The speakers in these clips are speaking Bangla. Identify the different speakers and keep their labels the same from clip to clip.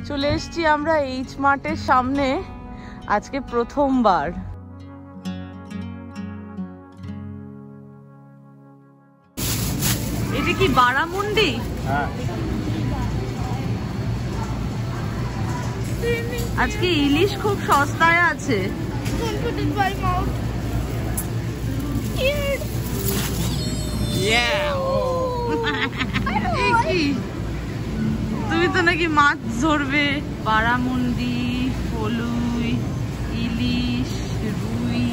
Speaker 1: চলে এসেছি আমরা এইচ মার্টের সামনে আজকে প্রথমবার। এটা কি বারামুন্ডি?
Speaker 2: হ্যাঁ।
Speaker 1: আজকে ইলিশ খুব সস্তায় আছে। তুমি তো নাকি মাছ ধরবে। বারামুন্ডি, ফলুই, ইলিশ, রুই,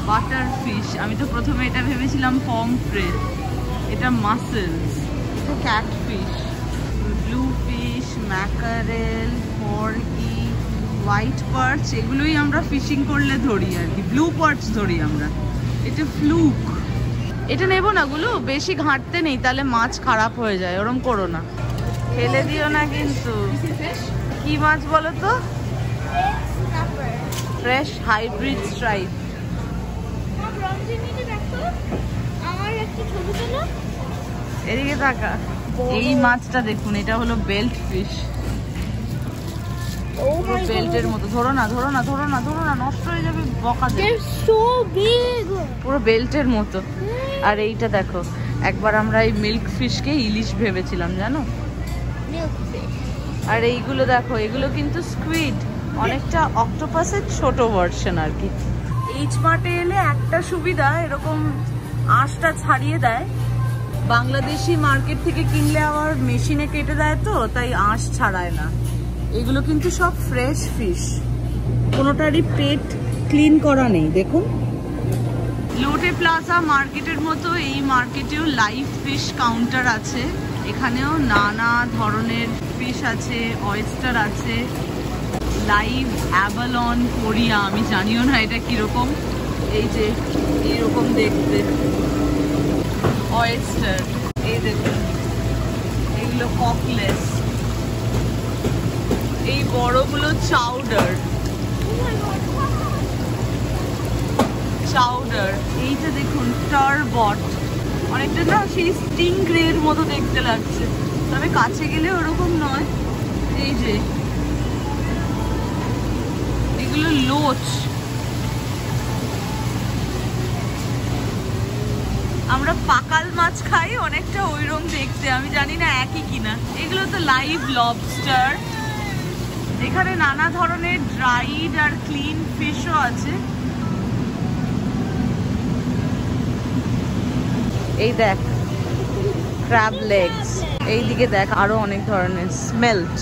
Speaker 1: বাটার ফিশ। আমি তো প্রথমে এটা ভেবেছিলাম পমফ্রেট, এটা মাসেলস, এটা catfish, blue fish, mackerel, porgy, white perch. এগুলোই আমরা ফিশিং করলে ধরি আর কি, ব্লু পার্চ ধরি আমরা। এটা ফ্লুক। এটা নেবো না গুলো, বেশি ঘাঁটতে নেই, তাহলে মাছ খারাপ হয়ে যায়, ওরম করো না, ফেলে দিও না কিন্তু। কি মাছ বলো তো? Fresh hybrid stripe. এদিকে তাকা, এই মাছটা দেখুন, এটা হলো বেল্ট ফিশ। বেল্টের মতো। ধরো না, ধরো না, ধরো না, ধরো না, নষ্ট হয়ে যাবে, বকা দেবে। পুরো বেল্টের মতো। আর এইটা দেখো, একবার আমরা এই মিল্ক ফিশকে ইলিশ ভেবেছিলাম, জানো? আর এইগুলো দেখো, এগুলো কিন্তু স্কুইড, অনেকটা অক্টোপাসের ছোট ভার্সন আর কি। এইচ মার্টে এলে একটা সুবিধা, এরকম আঁশটা ছাড়িয়ে দেয়। বাংলাদেশি মার্কেট থেকে কিনলে আবার মেশিনে কেটে দেয়, তো তাই আঁশ ছাড়ায় না। এগুলো কিন্তু সব ফ্রেশ ফিশ, কোনোটারই পেট ক্লিন করা নেই। দেখুন, লোটে প্লাজা মার্কেটের মতো এই মার্কেটেও লাইভ ফিশ কাউন্টার আছে। এখানেও নানা ধরনের ফিশ আছে, অয়েস্টার আছে, লাইভ অ্যাবালন, কোরিয়া, আমি জানিও না এটা কিরকম। এই যে এইরকম দেখতে অয়েস্টার, এই দেখুন, এগুলো ককলেস। এই বড়গুলো চাউডার, চাউডার। এইটা দেখুন টারবট, অনেকটা না সেই স্টিংগ্রের মতো দেখতে লাগছে, তবে কাছে গেলে ওরকম নয়। এই যে এগুলো লোচ। আমরা পাকাল মাছ খাই, অনেকটা ওইরকম দেখতে, আমি জানি না একই কিনা। এগুলো তো লাইভ লবস্টার। এখানে নানা ধরনের ড্রাইড আর ক্লিন ফিশও আছে। এই দেখ ক্র্যাব লেগস, এইদিকে দেখ আরো অনেক ধরনের। স্মেল্ট,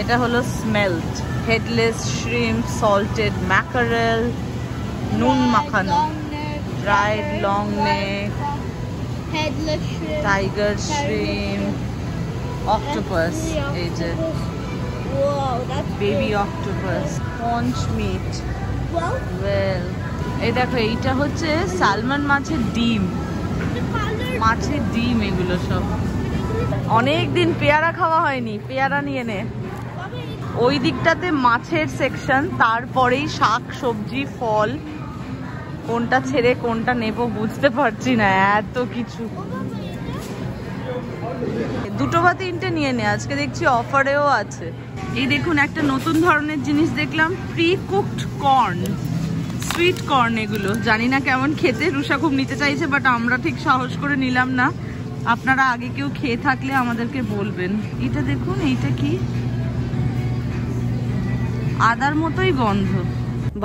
Speaker 1: এটা হলো smelt. Headless shrimp, salted mackerel, নুন মাখানো, ড্রাইড লং নেক, টাইগার শ্রিম্প, অক্টোপাস, এই যে বেবি অক্টোপাস, পঞ্চ মিট, ওয়েল। এই দেখো, এইটা হচ্ছে সালমন মাছের ডিম, মাছের ডিম এগুলো সব। অনেকদিন পেয়ারা খাওয়া হয়নি, পেয়ারা নিয়ে নে। ওই দিকটাতে মাছের সেকশন, তারপরেই শাক সবজি ফল। কোনটা ছেড়ে কোনটা নেব বুঝতে পারছি না, এত কিছু। দুটো বা তিনটে নিয়ে নে, আজকে দেখছি অফারেও আছে। এই দেখুন, একটা নতুন ধরনের জিনিস দেখলাম, pre cooked corn, sweet corn. এগুলো জানি না কেমন খেতে, রুষা খুব নিতে চাইছে, বাট আমরা ঠিক সাহস করে নিলাম না। আপনারা আগে কেউ খেয়ে থাকলে আমাদেরকে বলবেন। এটা দেখুন, এইটা কি, আদার মতোই গন্ধ।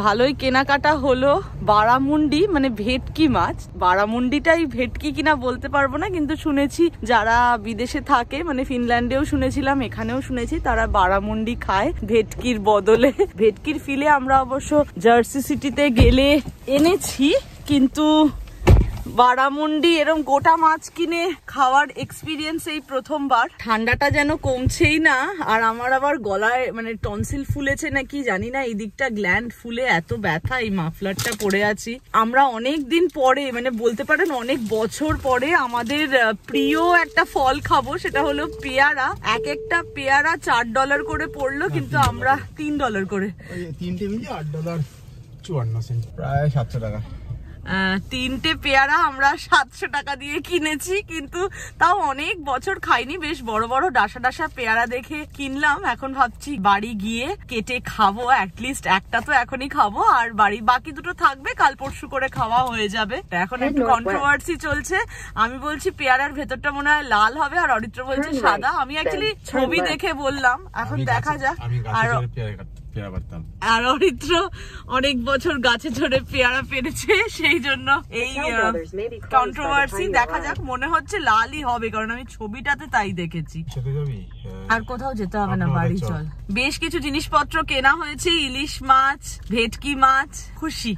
Speaker 1: ভালোই কেনাকাটা হলো। বারামুন্ডি মানে ভেটকি মাছ, বারামুন্ডিটাই ভেটকি কিনা বলতে পারবো না, কিন্তু শুনেছি যারা বিদেশে থাকে, মানে ফিনল্যান্ডেও শুনেছিলাম, এখানেও শুনেছি, তারা বারামুন্ডি খায় ভেটকির বদলে। ভেটকির ফিলে আমরা অবশ্য জার্সি সিটিতে গেলে এনেছি, কিন্তু বারামুন্ডি এরকম গোটা মাছ কিনে খাওয়ার এক্সপিরিয়েন্স এই প্রথমবার। ঠান্ডাটা যেন কমছেই না, আর আমার আবার গলায় মানে টনসিল ফুলেছে নাকি জানি না, এই দিকটা গ্ল্যান্ড ফুলে এত ব্যথা, এই মাফলারটা পরে আছি। আমরা অনেক দিন পরে, মানে বলতে পারেন অনেক বছর পরে, আমাদের প্রিয় একটা ফল খাবো, সেটা হলো পেয়ারা। এক একটা পেয়ারা $4 করে পড়লো, কিন্তু আমরা $3 করে।
Speaker 2: তিনটে মিলিয়ে $8.54, প্রায় 700 টাকা।
Speaker 1: 3টে পেয়ারা আমরা 700 টাকা দিয়ে কিনেছি, কিন্তু তাও অনেক বছর খাইনি। বেশ বড় বড় ডাসা ডাসা পেয়ারা দেখে কিনলাম। এখন ভাবছি বাড়ি গিয়ে কেটে খাবো, অ্যাটলিস্ট একটা তো এখনই খাবো, আর বাকি দুটো থাকবে, কাল পরশু করে খাওয়া হয়ে যাবে। এখন একটু কন্ট্রোভার্সি চলছে। আমি বলছি পেয়ারার ভেতরটা মনে হয় লাল হবে, আর অরিত্র বলছে সাদা। আমি অ্যাকচুয়ালি ছবি দেখে বললাম, এখন দেখা যাক। আর অরিত্র অনেক বছর গাছে চড়ে পেয়ারা পেরেছে, সেই জন্য এই কন্ট্রোভার্সি। দেখা যাক, মনে হচ্ছে লালই হবে, কারণ আমি ছবিটাতে তাই দেখেছি। আর কোথাও যেতে হবে না, বাড়ি চল। বেশ কিছু জিনিসপত্র কেনা হয়েছে, ইলিশ মাছ, ভেটকি মাছ। খুশি,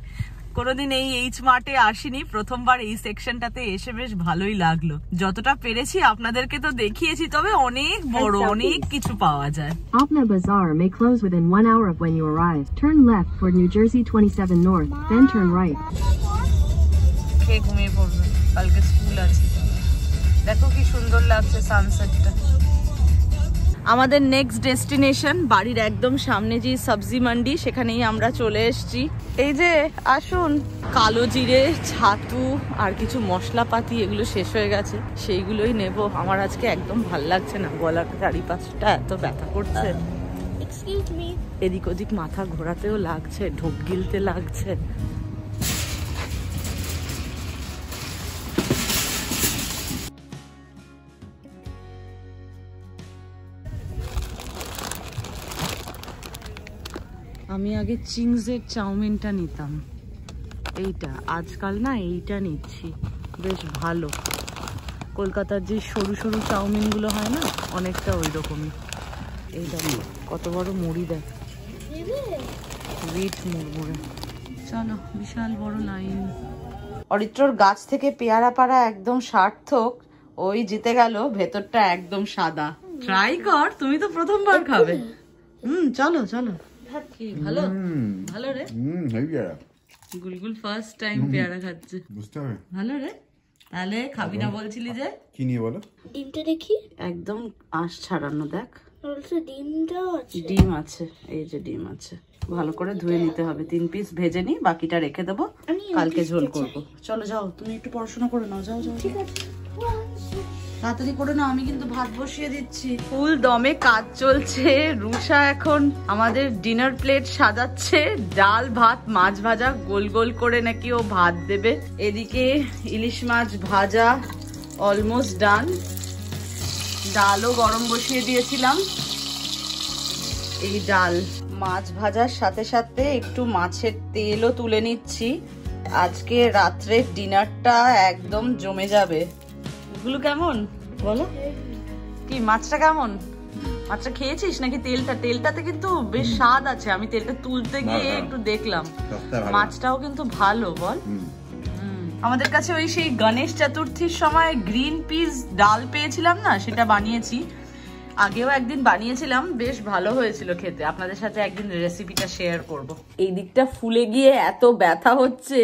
Speaker 1: কোনোদিন এই এইচ মার্টে আসিনি, প্রথমবার এই সেকশনটাতে এসে বেশ ভালোই লাগলো। যতটা পেরেছি আপনাদেরকে তো দেখিয়েছি, তবে অনেক বড়, অনেক কিছু পাওয়া যায়।
Speaker 2: Apna Bazaar may close within 1 hour of when you arrive. Turn left for New Jersey 27 North, then turn right.
Speaker 1: খেয়ে ঘুমিয়ে পড়বে, কালকে স্কুল আছে। দেখো কি সুন্দর লাগছে সানসেটটা। আমাদের নেক্সট ডেস্টিনেশন বাড়ির একদম সামনে যে সবজি মান্ডি, সেখানেই আমরা চলে এসেছি। এই যে আসুন, কালো জিরে, ছাতু আর কিছু মশলাপাতি এগুলো শেষ হয়ে গেছে, সেইগুলোই নেব। আমার আজকে একদম ভাল লাগছে না, গলার চারিপাশটা এত ব্যথা করছে। এদিক ওদিক মাথা ঘোরাতেও লাগছে, ঢোক গিলতে লাগছে। আমি আগে চিংসের চাউমিনটা নিতাম, এইটা আজকাল না এইটা নিচ্ছি, বেশ ভালো। কলকাতার যে সরু সরু চাউমিনগুলো হয় না, অনেকটা ওই রকমই। এইটা কত বড় মুড়ি দেখ, রিচ মুড়মুড়ে। চলো, বিশাল বড় লাইন। অরিত্রর গাছ থেকে পেয়ারা পাড়া একদম সার্থক, ওই জিতে গেল, ভেতরটা একদম সাদা। ট্রাই কর, তুমি তো প্রথমবার খাবে। চলো চলো। ভালো ভালো রে, গুলগুল ফার্স্ট টাইম পেয়ারা খাচ্ছে, বুঝতে হবে। ভালো রে, তাহলে খাবি না বলছিলি যে? কি নিয়ে বলো?
Speaker 3: ডিমটা দেখি,
Speaker 1: একদম আঁশ ছাড়ানো, দেখ
Speaker 3: ডিমটাও আছে।
Speaker 1: ডিম আছে, এই যে ডিম আছে, ভালো করে ধুয়ে নিতে হবে। 3 পিস ভেজে নি, বাকিটা রেখে দেবো, কালকে ঝোল করবো। চলো যাও, তুমি একটু পড়াশোনা করে নাও, যাও যাও, ঠিক আছে তাড়াতাড়ি করে নাও, আমি কিন্তু ভাত বসিয়ে দিচ্ছি। ফুল দমে কাজ চলছে। রুষা এখন আমাদের ডিনার প্লেট সাজাচ্ছে, ডাল ভাত মাছ ভাজা, গোল গোল করে নাকি ও ভাত দেবে। এদিকে ইলিশ মাছ ভাজা অলমোস্ট ডান, ডালও গরম বসিয়ে দিয়েছিলাম। এই ডাল মাছ ভাজার সাথে সাথে একটু মাছের তেলও তুলে নিচ্ছি। আজকে রাত্রের ডিনারটা একদম জমে যাবে। গুলো কেমন বলো, কি মাছটা কেমন? মাছটা খেয়েছিস নাকি? তেলটাতে কিন্তু বেশ স্বাদ আছে, আমি তেলটা তুলতে গিয়ে একটু দেখলাম, মাছটাও কিন্তু ভালো। বল, আমাদের কাছে ওই সেই গণেশ চতুর্থীর সময় গ্রিন পিস ডাল পেয়েছিলাম না, সেটা বানিয়েছি। আগেও একদিন বানিয়েছিলাম, বেশ ভালো হয়েছিল খেতে। আপনাদের সাথে একদিন রেসিপিটা শেয়ার করব। এই দিকটা ফুলে গিয়ে এত ব্যথা হচ্ছে,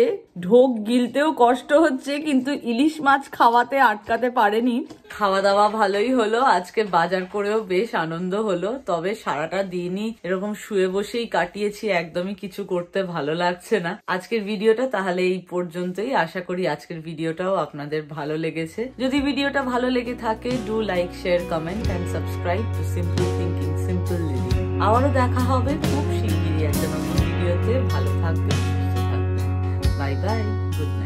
Speaker 1: ঢোক গিলতেও কষ্ট হচ্ছে, কিন্তু ইলিশ মাছ খাওয়াতে আটকাতে পারেনি। খাওয়া দাওয়া ভালোই হলো, আজকে বাজার করেও বেশ আনন্দ হলো। তবে সারাটা দিনই এরকম শুয়ে বসেই কাটিয়েছি, একদমই কিছু করতে ভালো লাগছে না। আজকের ভিডিওটা তাহলে এই পর্যন্তই। আশা করি আজকের ভিডিওটাও আপনাদের ভালো লেগেছে। যদি ভিডিওটা ভালো লেগে থাকে, do like, share, comment and subscribe to simple thinking, simple living. আবারও দেখা হবে খুব শিগগিরই একটা নতুন ভিডিওতে। ভালো থাকবেন, সুস্থ থাকবেন। Bye bye, good night.